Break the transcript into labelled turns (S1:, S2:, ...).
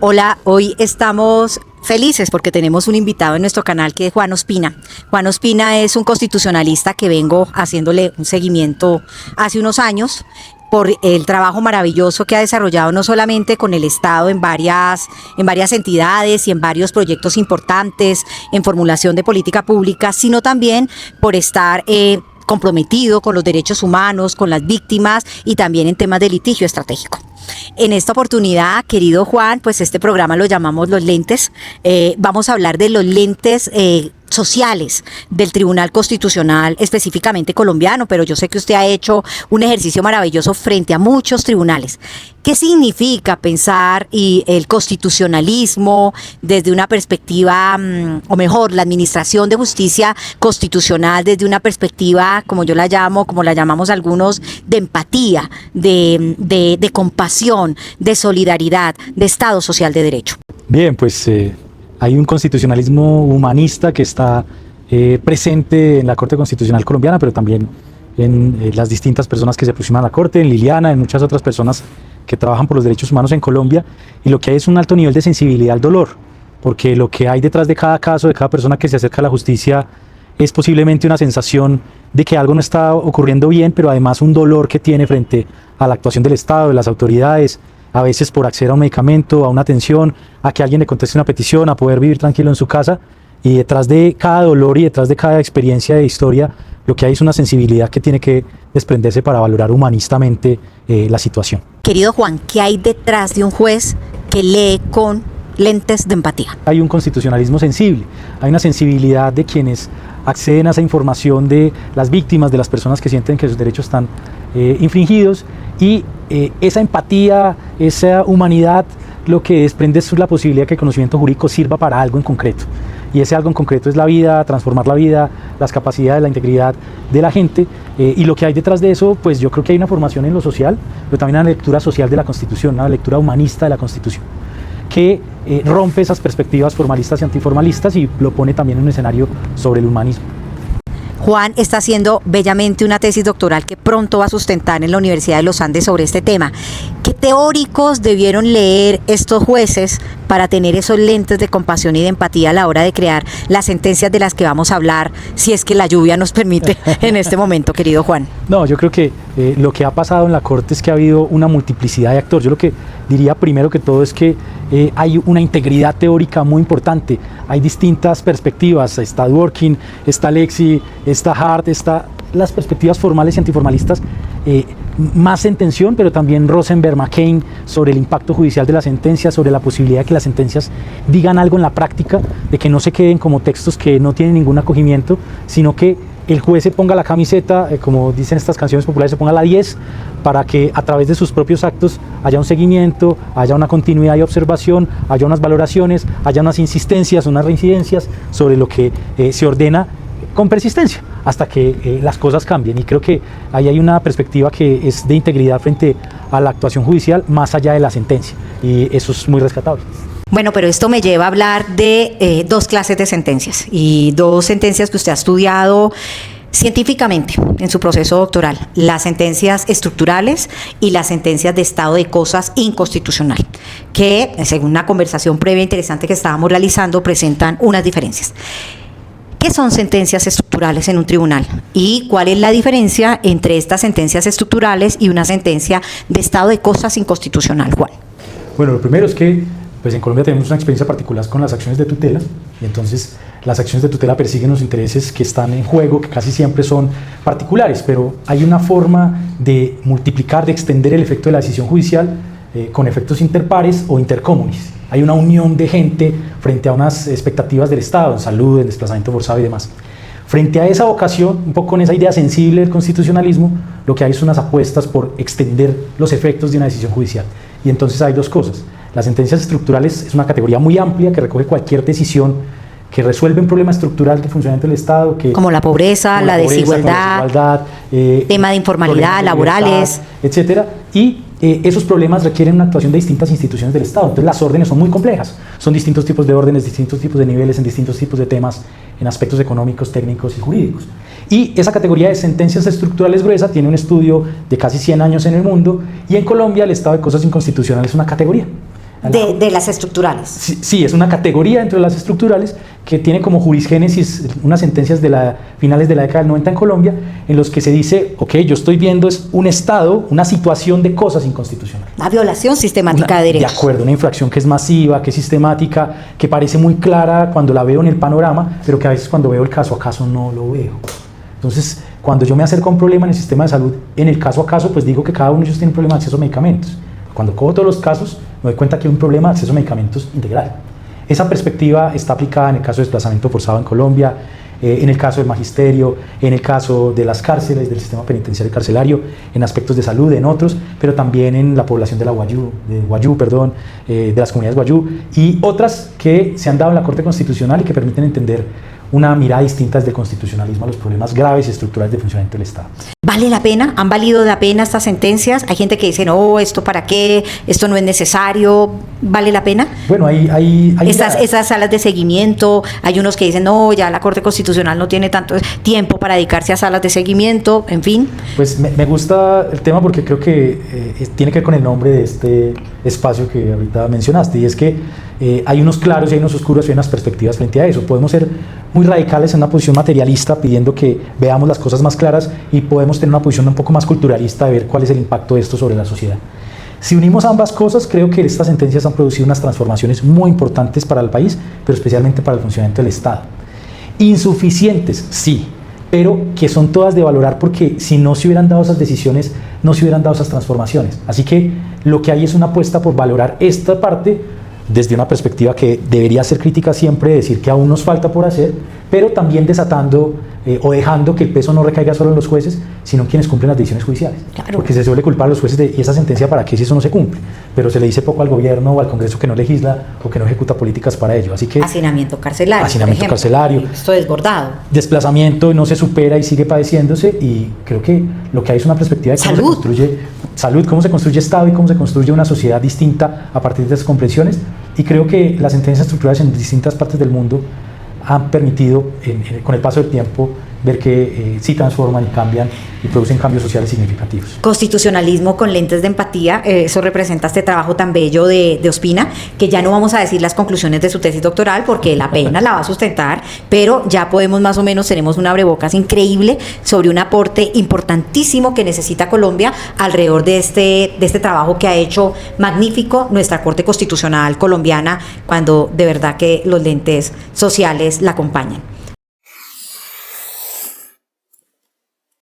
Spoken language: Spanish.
S1: Hola, hoy estamos felices porque tenemos un invitado en nuestro canal que es Juan Ospina. Juan Ospina es un constitucionalista que vengo haciéndole un seguimiento hace unos años por el trabajo maravilloso que ha desarrollado no solamente con el Estado en varias entidades y en varios proyectos importantes en formulación de política pública, sino también por estar comprometido con los derechos humanos, con las víctimas y también en temas de litigio estratégico. En esta oportunidad, querido Juan, pues este programa lo llamamos Los Lentes. Vamos a hablar de los lentes sociales del Tribunal Constitucional, específicamente colombiano, pero yo sé que usted ha hecho un ejercicio maravilloso frente a muchos tribunales. ¿Qué significa pensar el constitucionalismo desde una perspectiva, o mejor, la administración de justicia constitucional desde una perspectiva, como yo la llamo, como la llamamos algunos, de empatía, de compasión, de solidaridad, de Estado social de derecho?
S2: Bien, pues hay un constitucionalismo humanista que está presente en la Corte Constitucional colombiana, pero también en las distintas personas que se aproximan a la Corte, en Liliana, en muchas otras personas que trabajan por los derechos humanos en Colombia, y lo que hay es un alto nivel de sensibilidad al dolor, porque lo que hay detrás de cada caso, de cada persona que se acerca a la justicia, es posiblemente una sensación de que algo no está ocurriendo bien, pero además un dolor que tiene frente a la actuación del Estado, de las autoridades, a veces por acceder a un medicamento, a una atención, a que alguien le conteste una petición, a poder vivir tranquilo en su casa. Y detrás de cada dolor y detrás de cada experiencia de historia, lo que hay es una sensibilidad que tiene que desprenderse para valorar humanistamente la situación.
S1: Querido Juan, ¿qué hay detrás de un juez que lee con lentes de empatía?
S2: Hay un constitucionalismo sensible, hay una sensibilidad de quienes acceden a esa información de las víctimas, de las personas que sienten que sus derechos están infringidos, y esa empatía, esa humanidad, lo que desprende es la posibilidad que el conocimiento jurídico sirva para algo en concreto, y ese algo en concreto es la vida, transformar la vida, las capacidades, la integridad de la gente, y lo que hay detrás de eso, pues yo creo que hay una formación en lo social, pero también una lectura social de la Constitución, una lectura humanista de la Constitución, que rompe esas perspectivas formalistas y antiformalistas y lo pone también en un escenario sobre el humanismo.
S1: Juan está haciendo bellamente una tesis doctoral que pronto va a sustentar en la Universidad de los Andes sobre este tema. ¿Qué teóricos debieron leer estos jueces para tener esos lentes de compasión y de empatía a la hora de crear las sentencias de las que vamos a hablar, si es que la lluvia nos permite en este momento, querido Juan?
S2: No, yo creo que lo que ha pasado en la Corte es que ha habido una multiplicidad de actores. Yo lo que diría primero que todo es que hay una integridad teórica muy importante, hay distintas perspectivas, está Dworkin, está Lexi, está Hart, está las perspectivas formales y antiformalistas más en tensión, pero también Rosenberg, McCain, sobre el impacto judicial de las sentencias, sobre la posibilidad de que las sentencias digan algo en la práctica, de que no se queden como textos que no tienen ningún acogimiento, sino que el juez se ponga la camiseta, como dicen estas canciones populares, se ponga la 10, para que a través de sus propios actos haya un seguimiento, haya una continuidad y observación, haya unas valoraciones, haya unas insistencias, unas reincidencias sobre lo que se ordena con persistencia, hasta que las cosas cambien. Y creo que ahí hay una perspectiva que es de integridad frente a la actuación judicial, más allá de la sentencia, y eso es muy rescatable.
S1: Bueno, pero esto me lleva a hablar de dos clases de sentencias, y dos sentencias que usted ha estudiado científicamente en su proceso doctoral: las sentencias estructurales y las sentencias de estado de cosas inconstitucional, que según una conversación previa interesante que estábamos realizando presentan unas diferencias. ¿Qué son sentencias estructurales en un tribunal? ¿Y cuál es la diferencia entre estas sentencias estructurales y una sentencia de estado de cosas inconstitucional, Juan?
S2: Bueno, lo primero es que pues en Colombia tenemos una experiencia particular con las acciones de tutela, y entonces las acciones de tutela persiguen los intereses que están en juego, que casi siempre son particulares, pero hay una forma de multiplicar, de extender el efecto de la decisión judicial con efectos interpares o intercomunis. Hay una unión de gente frente a unas expectativas del Estado, en salud, en desplazamiento forzado y demás. Frente a esa vocación, un poco con esa idea sensible del constitucionalismo, lo que hay son unas apuestas por extender los efectos de una decisión judicial. Y entonces hay dos cosas. Las sentencias estructurales es una categoría muy amplia que recoge cualquier decisión que resuelve un problema estructural de funcionamiento del Estado. Como la pobreza, la desigualdad,
S1: tema de informalidad, laborales,
S2: etcétera. Y esos problemas requieren una actuación de distintas instituciones del Estado. Entonces las órdenes son muy complejas. Son distintos tipos de órdenes, distintos tipos de niveles, en distintos tipos de temas, en aspectos económicos, técnicos y jurídicos. Y esa categoría de sentencias estructurales gruesa tiene un estudio de casi 100 años en el mundo, y en Colombia el estado de cosas inconstitucionales es una categoría.
S1: De las estructurales.
S2: Sí, sí, es una categoría dentro de las estructurales que tiene como jurisgénesis unas sentencias de finales de la década del 90 en Colombia, en los que se dice, ok, yo estoy viendo es un estado, una situación de cosas inconstitucionales.
S1: Una violación sistemática de derechos.
S2: De acuerdo, una infracción que es masiva, que es sistemática, que parece muy clara cuando la veo en el panorama, pero que a veces cuando veo el caso a caso no lo veo. Entonces, cuando yo me acerco a un problema en el sistema de salud, en el caso a caso, pues digo que cada uno de ellos tiene un problema de acceso a medicamentos. Cuando cojo todos los casos, me doy cuenta que hay un problema de acceso a medicamentos integral. Esa perspectiva está aplicada en el caso de desplazamiento forzado en Colombia, en el caso del magisterio, en el caso de las cárceles, del sistema penitenciario y carcelario, en aspectos de salud, en otros, pero también en la población de la de las comunidades Guayú, y otras que se han dado en la Corte Constitucional y que permiten entender una mirada distinta desde el constitucionalismo a los problemas graves y estructurales de funcionamiento del Estado.
S1: ¿Vale la pena? ¿Han valido la pena estas sentencias? Hay gente que dice, no, ¿esto para qué? ¿Esto no es necesario? ¿Vale la pena?
S2: Bueno, hay
S1: esas salas de seguimiento, hay unos que dicen, no, ya la Corte Constitucional no tiene tanto tiempo para dedicarse a salas de seguimiento, en fin.
S2: Pues me gusta el tema porque creo que tiene que ver con el nombre de este espacio que ahorita mencionaste, y es que hay unos claros y hay unos oscuros y hay unas perspectivas frente a eso. Podemos ser muy radicales en una posición materialista pidiendo que veamos las cosas más claras, y podemos tener una posición un poco más culturalista de ver cuál es el impacto de esto sobre la sociedad. Si unimos ambas cosas, creo que estas sentencias han producido unas transformaciones muy importantes para el país, pero especialmente para el funcionamiento del Estado. Insuficientes, sí, pero que son todas de valorar, porque si no se hubieran dado esas decisiones, no se hubieran dado esas transformaciones. Así que lo que hay es una apuesta por valorar esta parte desde una perspectiva que debería ser crítica siempre, decir que aún nos falta por hacer, pero también desatando o dejando que el peso no recaiga solo en los jueces, sino en quienes cumplen las decisiones judiciales. Claro. Porque se suele culpar a los jueces de ¿y esa sentencia para qué si eso no se cumple? Pero se le dice poco al gobierno o al Congreso que no legisla o que no ejecuta políticas para ello. Así que
S1: hacinamiento carcelario.
S2: Hacinamiento carcelario.
S1: Esto desbordado.
S2: Desplazamiento no se supera y sigue padeciéndose, y creo que lo que hay es una perspectiva de cómo se construye salud, cómo se construye Estado y cómo se construye una sociedad distinta a partir de esas comprensiones. Y creo que las sentencias estructurales en distintas partes del mundo han permitido, con el paso del tiempo, ver que sí transforman y cambian y producen cambios sociales significativos.
S1: Constitucionalismo con lentes de empatía, eso representa este trabajo tan bello de Ospina, que ya no vamos a decir las conclusiones de su tesis doctoral porque la pena la va a sustentar, pero ya podemos más o menos, tenemos un abrebocas increíble sobre un aporte importantísimo que necesita Colombia alrededor de este trabajo que ha hecho magnífico nuestra Corte Constitucional colombiana, cuando de verdad que los lentes sociales la acompañan.